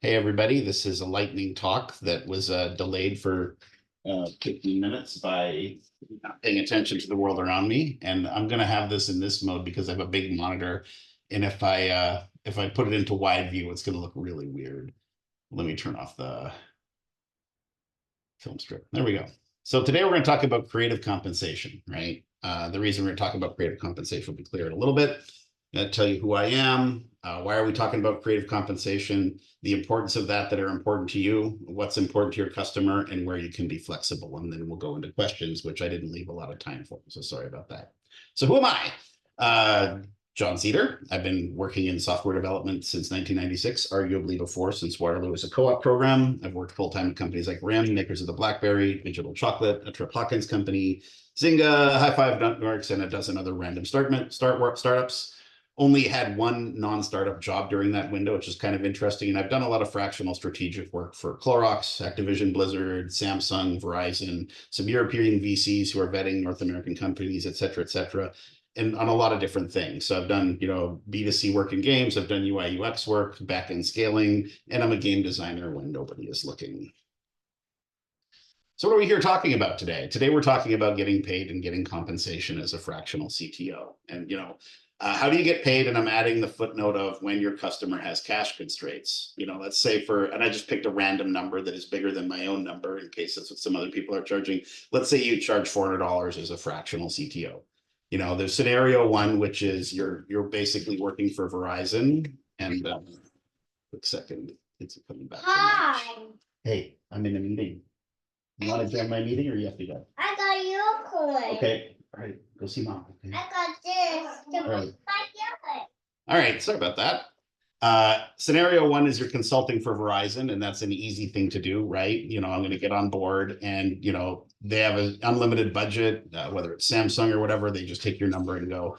Hey, everybody. This is a lightning talk that was delayed for 15 minutes by not paying attention to the world around me. And I'm going to have this in this mode because I have a big monitor. And if I put it into wide view, it's going to look really weird. Let me turn off the film strip. There we go. So today we're going to talk about creative compensation, right? The reason we're going to talk about creative compensation will be clear in a little bit. I'm going to tell you who I am. Why are we talking about creative compensation? The importance of that are important to you, what's important to your customer, and where you can be flexible. And then we'll go into questions, which I didn't leave a lot of time for. So sorry about that. So who am I? John Szeder. I've been working in software development since 1996, arguably before, since Waterloo was a co-op program. I've worked full-time at companies like RIM, makers of the BlackBerry, Digital Chocolate, a Trip Hawkins company, Zynga, High Five Networks, and a dozen other random startups. Only had one non-startup job during that window, which is kind of interesting. And I've done a lot of fractional strategic work for Clorox, Activision, Blizzard, Samsung, Verizon, some European VCs who are vetting North American companies, et cetera, and on a lot of different things. So I've done, B2C work in games. I've done UI UX work, back-end scaling, and I'm a game designer when nobody is looking. So what are we here talking about today? Today we're talking about getting paid and getting compensation as a fractional CTO. And how do you get paid? And I'm adding the footnote of when your customer has cash constraints. Let's say and I just picked a random number that is bigger than my own number in case that's what some other people are charging. Let's say you charge $400 as a fractional CTO. There's scenario one, which is you're basically working for Verizon. And quick second, it's coming back. Hi. Hey, I'm in a meeting. You want to join my meeting or you have to go? I got your coin. Okay. All right. Go see mom. Okay. I got this. All right. I All right. Sorry about that. Scenario one is you're consulting for Verizon, and that's an easy thing to do, right? I'm going to get on board and, they have an unlimited budget, whether it's Samsung or whatever, they just take your number and go.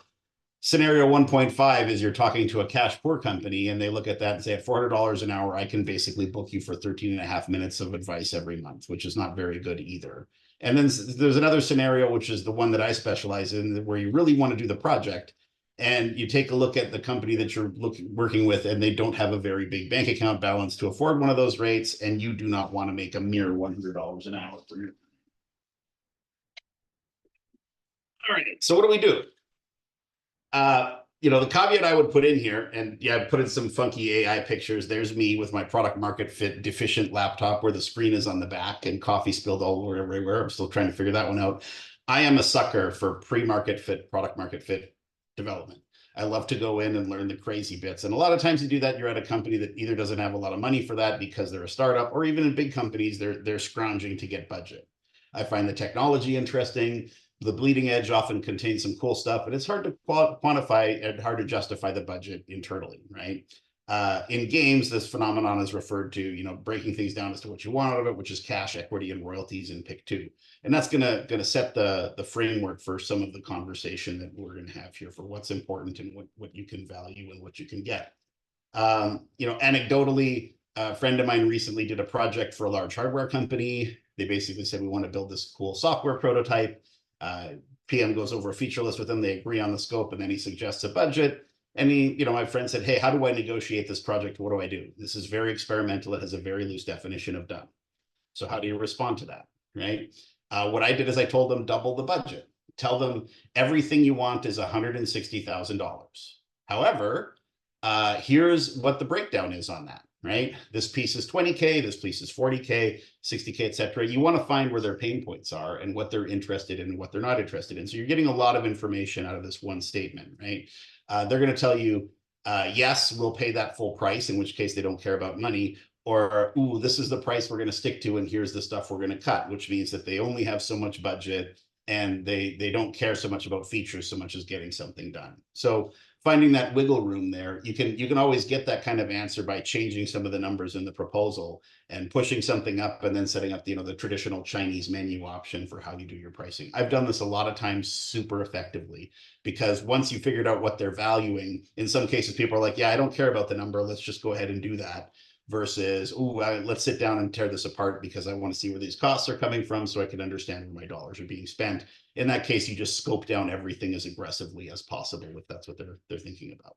Scenario 1.5 is you're talking to a cash poor company and they look at that and say at $400 an hour, I can basically book you for 13 and a half minutes of advice every month, which is not very good either. And then there's another scenario, which is the one that I specialize in, where you really want to do the project and you take a look at the company that you're working with and they don't have a very big bank account balance to afford one of those rates, and you do not want to make a mere $100 an hour for your. All right, so what do we do? The caveat I would put in here, and yeah, I put in some funky AI pictures. There's me with my product market fit deficient laptop where the screen is on the back and coffee spilled all over everywhere. I'm still trying to figure that one out. I am a sucker for pre-market fit, product market fit development. I love to go in and learn the crazy bits. And a lot of times you do that, you're at a company that either doesn't have a lot of money for that because they're a startup, or even in big companies, they're scrounging to get budget. I find the technology interesting. The bleeding edge often contains some cool stuff, but it's hard to quantify and hard to justify the budget internally, right? In games, this phenomenon is referred to, breaking things down as to what you want out of it, which is cash, equity, and royalties in pick two. And that's gonna set the framework for some of the conversation that we're gonna have here for what's important and what you can value and what you can get. Anecdotally, a friend of mine recently did a project for a large hardware company. They basically said, we want to build this cool software prototype. PM goes over a feature list with them. They agree on the scope, and then he suggests a budget. And my friend said, hey, how do I negotiate this project? What do I do? This is very experimental. It has a very loose definition of done. So how do you respond to that, right? What I did is I told them double the budget. Tell them everything you want is $160,000. However, here's what the breakdown is on that, right? This piece is 20K, this piece is 40K, 60K, et cetera. You want to find where their pain points are and what they're interested in and what they're not interested in. So you're getting a lot of information out of this one statement, right? They're going to tell you, yes, we'll pay that full price, in which case they don't care about money, or, ooh, this is the price we're going to stick to, and here's the stuff we're going to cut, which means that they only have so much budget and they don't care so much about features so much as getting something done. So finding that wiggle room there, you can always get that kind of answer by changing some of the numbers in the proposal and pushing something up and then setting up the traditional Chinese menu option for how you do your pricing. I've done this a lot of times super effectively, because once you figured out what they're valuing, in some cases people are like, yeah, I don't care about the number, let's just go ahead and do that. Versus, let's sit down and tear this apart because I want to see where these costs are coming from so I can understand where my dollars are being spent. In that case, you just scope down everything as aggressively as possible if that's what they're thinking about.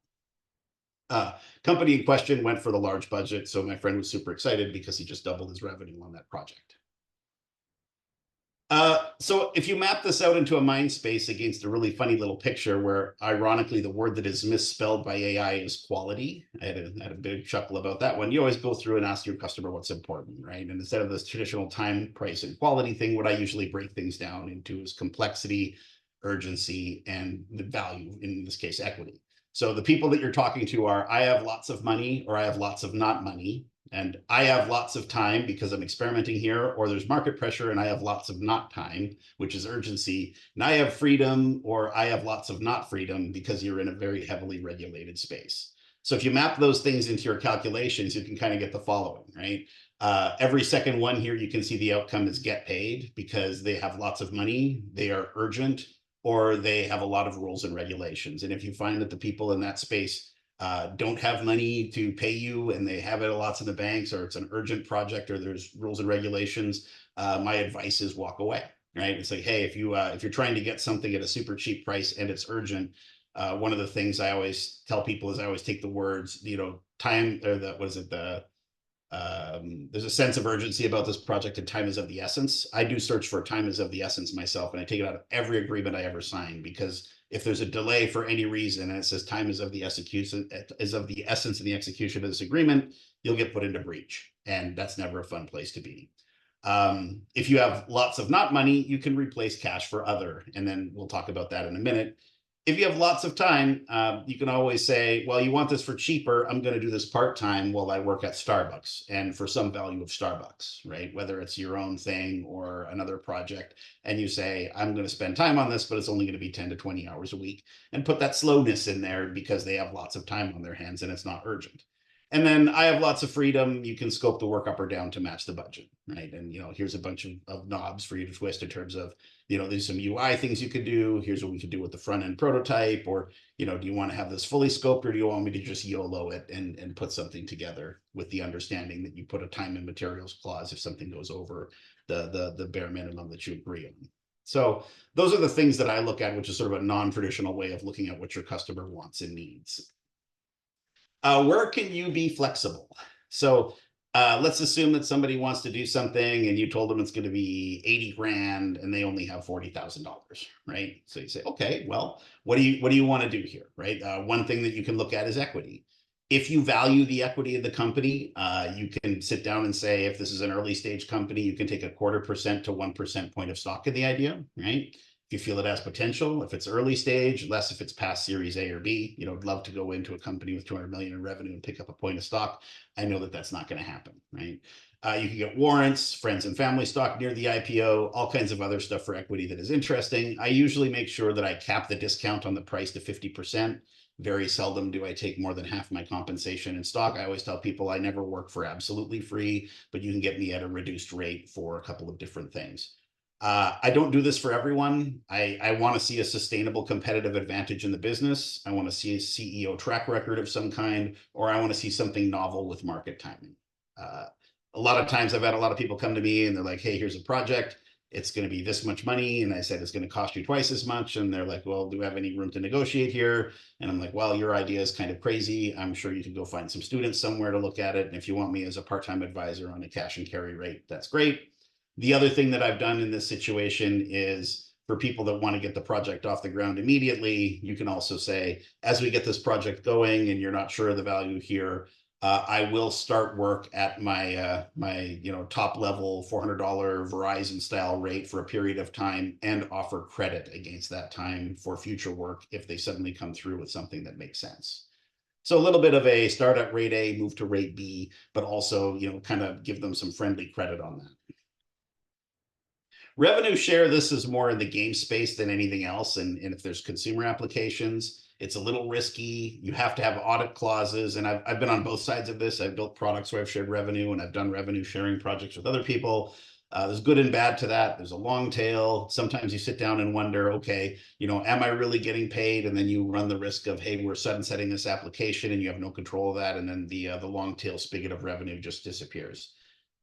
Company in question went for the large budget, so my friend was super excited because he just doubled his revenue on that project. So if you map this out into a mind space against a really funny little picture where ironically the word that is misspelled by AI is quality, I had a big chuckle about that one. You always go through and ask your customer what's important, right? And instead of this traditional time, price, and quality thing, what I usually break things down into is complexity, urgency, and the value, in this case, equity. So the people that you're talking to are, I have lots of money or I have lots of not money. And I have lots of time because I'm experimenting here, or there's market pressure and I have lots of not time, which is urgency. And I have freedom, or I have lots of not freedom because you're in a very heavily regulated space. So if you map those things into your calculations, you can kind of get the following, right? Every second one here, you can see the outcome is get paid because they have lots of money, they are urgent, or they have a lot of rules and regulations. And if you find that the people in that space don't have money to pay you and they have it lots in the banks, or it's an urgent project, or there's rules and regulations, my advice is walk away, right? It's like, hey, if you're trying to get something at a super cheap price and it's urgent, one of the things I always tell people is I always take the words, time, or there's a sense of urgency about this project, and time is of the essence. I do search for time is of the essence myself, and I take it out of every agreement I ever sign, because if there's a delay for any reason and it says time is of the execution is of the essence of the execution of this agreement, you'll get put into breach, and that's never a fun place to be. If you have lots of not money, you can replace cash for other, and then we'll talk about that in a minute. If you have lots of time, you can always say, well, you want this for cheaper, I'm going to do this part-time while I work at Starbucks, and for some value of Starbucks, right? Whether it's your own thing or another project, and you say, I'm going to spend time on this, but it's only going to be 10 to 20 hours a week, and put that slowness in there because they have lots of time on their hands and it's not urgent. And then I have lots of freedom. You can scope the work up or down to match the budget, right? And here's a bunch of knobs for you to twist in terms of, there's some UI things you could do. Here's what we could do with the front end prototype, or do you want to have this fully scoped, or do you want me to just YOLO it and put something together with the understanding that you put a time and materials clause if something goes over the bare minimum that you agree on. So those are the things that I look at, which is sort of a non-traditional way of looking at what your customer wants and needs. Where can you be flexible? So let's assume that somebody wants to do something and you told them it's going to be 80 grand and they only have $40,000, right? So you say, okay, well, what do you want to do here, right? One thing that you can look at is equity. If you value the equity of the company, you can sit down and say, if this is an early stage company, you can take 0.25% to 1% point of stock in the idea, right? If you feel it has potential, if it's early stage, less if it's past Series A or B. I'd love to go into a company with 200 million in revenue and pick up a point of stock. I know that that's not going to happen, right? You can get warrants, friends and family stock near the IPO, all kinds of other stuff for equity that is interesting. I usually make sure that I cap the discount on the price to 50%. Very seldom do I take more than half my compensation in stock. I always tell people I never work for absolutely free, but you can get me at a reduced rate for a couple of different things. I don't do this for everyone. I want to see a sustainable competitive advantage in the business. I want to see a CEO track record of some kind, or I want to see something novel with market timing. A lot of times I've had a lot of people come to me and they're like, hey, here's a project. It's going to be this much money. And I said, it's going to cost you twice as much. And they're like, well, do we have any room to negotiate here? And I'm like, well, your idea is kind of crazy. I'm sure you can go find some students somewhere to look at it. And if you want me as a part-time advisor on a cash and carry rate, that's great. The other thing that I've done in this situation is for people that want to get the project off the ground immediately, you can also say, as we get this project going and you're not sure of the value here, I will start work at my top level $400 Verizon style rate for a period of time and offer credit against that time for future work if they suddenly come through with something that makes sense. So a little bit of a start at rate A, move to rate B, but also kind of give them some friendly credit on that. Revenue share, this is more in the game space than anything else. And if there's consumer applications, it's a little risky. You have to have audit clauses. And I've been on both sides of this. I've built products where I've shared revenue, and I've done revenue sharing projects with other people. There's good and bad to that. There's a long tail. Sometimes you sit down and wonder, okay, am I really getting paid? And then you run the risk of, hey, we're sunsetting this application and you have no control of that. And then the long tail spigot of revenue just disappears.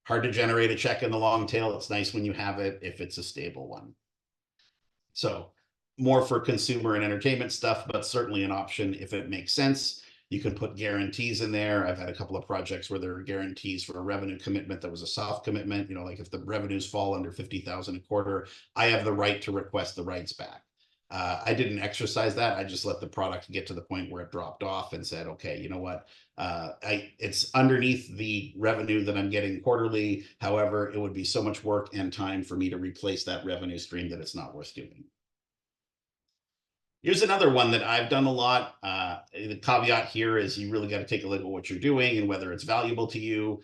Hard to generate a check in the long tail. It's nice when you have it if it's a stable one. So more for consumer and entertainment stuff, but certainly an option if it makes sense. You can put guarantees in there. I've had a couple of projects where there are guarantees for a revenue commitment that was a soft commitment. Like if the revenues fall under 50,000 a quarter, I have the right to request the rights back. I didn't exercise that. I just let the product get to the point where it dropped off and said, okay, you know what? It's underneath the revenue that I'm getting quarterly. However, it would be so much work and time for me to replace that revenue stream that it's not worth doing. Here's another one that I've done a lot. The caveat here is you really got to take a look at what you're doing and whether it's valuable to you.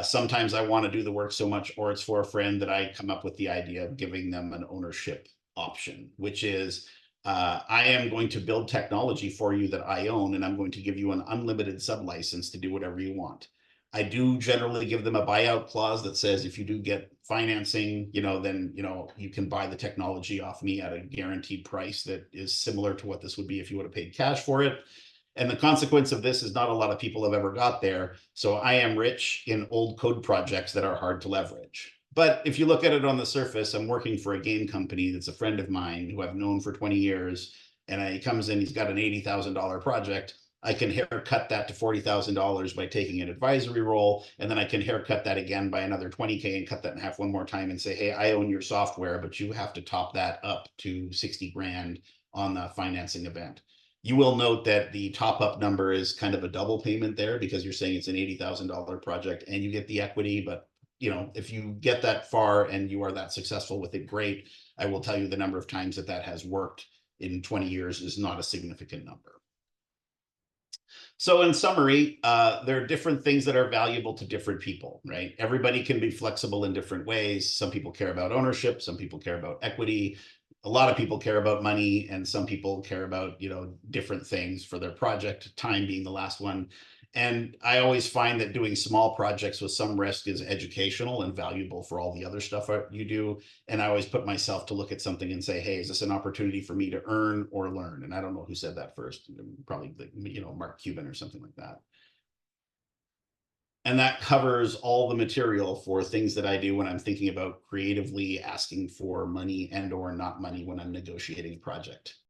Sometimes I want to do the work so much, or it's for a friend, that I come up with the idea of giving them an ownership option, which is I am going to build technology for you that I own, and I'm going to give you an unlimited sublicense to do whatever you want. I do generally give them a buyout clause that says if you do get financing, then you can buy the technology off me at a guaranteed price that is similar to what this would be if you would have paid cash for it. And the consequence of this is not a lot of people have ever got there. So I am rich in old code projects that are hard to leverage. But if you look at it on the surface, I'm working for a game company that's a friend of mine who I've known for 20 years. And he comes in, he's got an $80,000 project. I can haircut that to $40,000 by taking an advisory role. And then I can haircut that again by another 20K and cut that in half one more time and say, hey, I own your software, but you have to top that up to 60 grand on the financing event. You will note that the top up number is kind of a double payment there because you're saying it's an $80,000 project and you get the equity. But if you get that far and you are that successful with it, great. I will tell you the number of times that has worked in 20 years is not a significant number. So in summary, there are different things that are valuable to different people, right? Everybody can be flexible in different ways. Some people care about ownership, some people care about equity. A lot of people care about money, and some people care about, different things for their project, time being the last one. And I always find that doing small projects with some risk is educational and valuable for all the other stuff you do. And I always put myself to look at something and say, hey, is this an opportunity for me to earn or learn? And I don't know who said that first, probably, Mark Cuban or something like that. And that covers all the material for things that I do when I'm thinking about creatively asking for money and or not money when I'm negotiating a project.